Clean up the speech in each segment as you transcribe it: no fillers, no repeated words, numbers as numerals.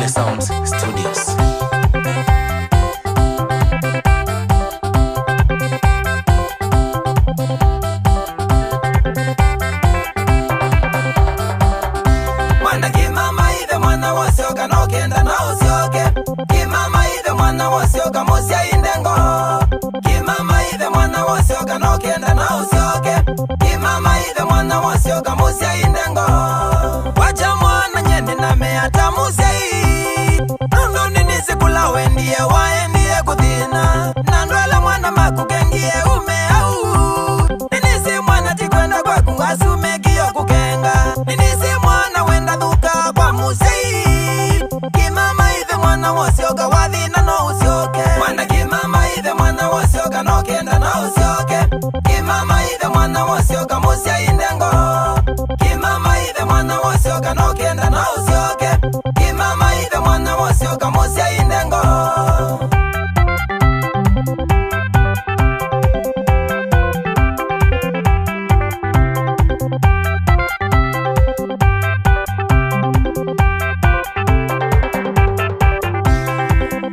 Kale Sounds Studios. Mwana kimama ithe mwana wasioka no kenda na usioke. Kimama ithe mwana wasioka musia indengo. Kimama ithe mwana wasioka no kenda na usioke. Kimama ithe mwana wasioka musia indengo. Wacha mwana nyeni na meata musia hii. Nundu nini sikula wendie waendie kuthina. Nandwele mwana makukengie ume au. Nini si mwana tikwenda kwa kungasume kiyo kukenga. Nini si mwana wenda dhuka kwa musei. Kimama ithe mwana wasioka wathina no usioke. Mwana kimama ithe mwana wasioka no kenda na usioke. Kimama ithe mwana wasioka musia indengo. Kimama ithe mwana wasioka no kenda na usioke. Kimama ithe mwana wasioka musia indengo.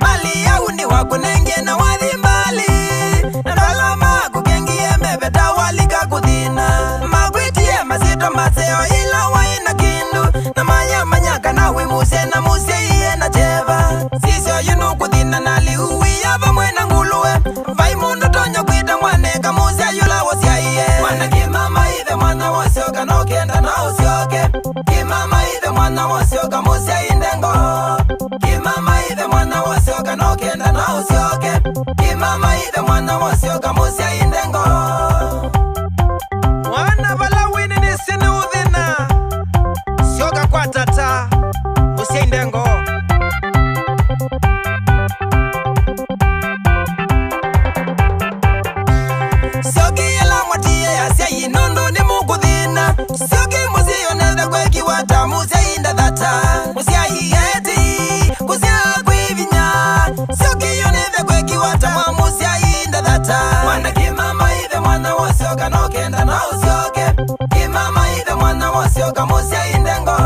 Mali yau ni wakunenge na wathi mbali. Ndalama kukengie mebeta walika kuthina. Magwitie masito maseo ila waina kindu. Na maya manyaka na wimuse na muse iye na cheva. Sisio yunu kuthina na liuwi yava mwena nguluwe. Vai mundu tonyo kwita mwaneka muse yula wasia iye. Mwana kimama ithe mwana wasioka no kenda na usioke. Kimama ithe mwana wasioka musia indengo. Kimama ithe mwana wasioka no kenda na usioke. Kimama ithe mwana wasioka musia indengo. Mwana vala wini nisini uthina. Sioka kwa tata musia indengo. Sioki yela mwatie asia inundu ni mukuthina. Sioki musio nethe kweki wata musia inda thata. Musia ieti kusia kwivinya. Sioki yonethe kweki wata mwa musia inda thata. Mwana kimama ithe mwana wasioka no kenda na usioke. Kimama ithe mwana wasioka musia indengo.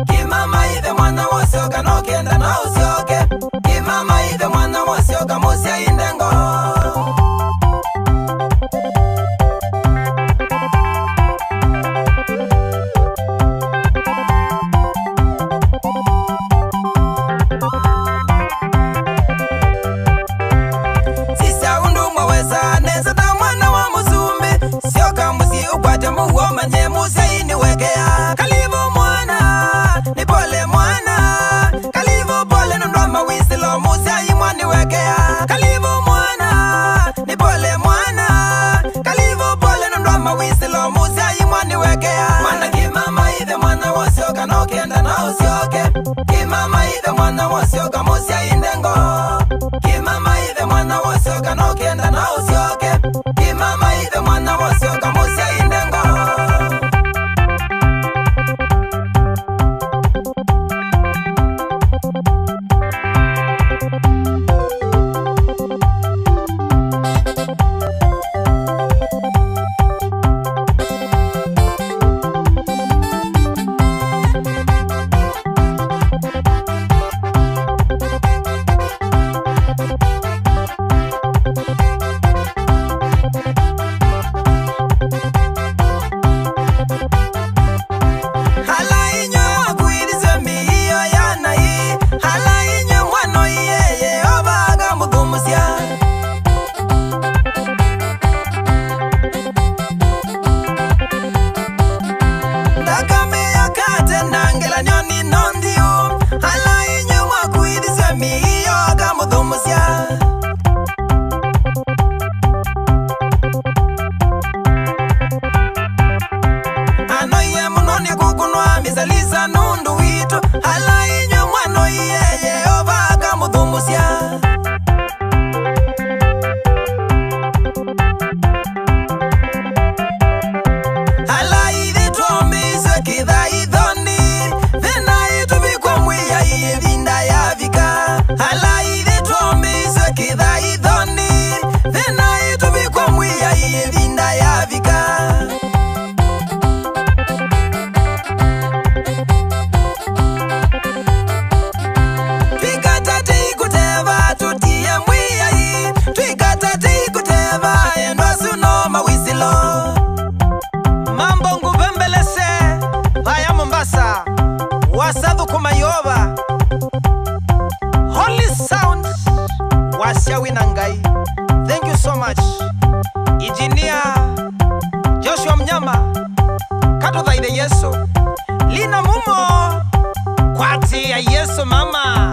Kimama ithe mwana wasioka no kenda na usioke. Kimama ithe mwana wasioka musia indengo. Sisa undu mwaweza neza ta mwana wa musumbi. Sioka musi ukwate muhuo manye musia iniwekea. Kalivo mwana, ni pole mwana. Kalivo pole nundwa mawisilo musia imwaniwekea. Kalivo mwana, ni pole mwana. Kalivo pole nundwa mawisilo musia imwaniwekea. Mwana kimama ithe mwana wasioka no kenda na usioke. Kimama ithe mwana wasioka musia indengo. Kimama ithe mwana wasioka no kenda na usioke. Kimama ithe mwana wasioka musia indengo. Hala inyo kuirize miyo yana hii. Hala inyo mwano iyeye obaga muthumusia. Ndakame ya kate nangela nyoni nondiu. Hala inyo mwakuirize miyo oga muthumusia. Anoye munoni kukunwa misalisa nundu witu. Hala inyo mwano iyeye obaga muthumusia. Hala ithi tuomiswe kitha ithoni. Thina itu vikwa mwiya iye vinda ya vika. Hala ithi tuomiswe kitha ithoni. Thina itu vikwa mwiya iye vinda ya vika. Wasadhu kumayoba Holy Sound Wasyawi Nangai. Thank you so much. Engineer Joshua Mnyama Kato Thaide Yesu Lina Mumo Kwati ya Yesu mama.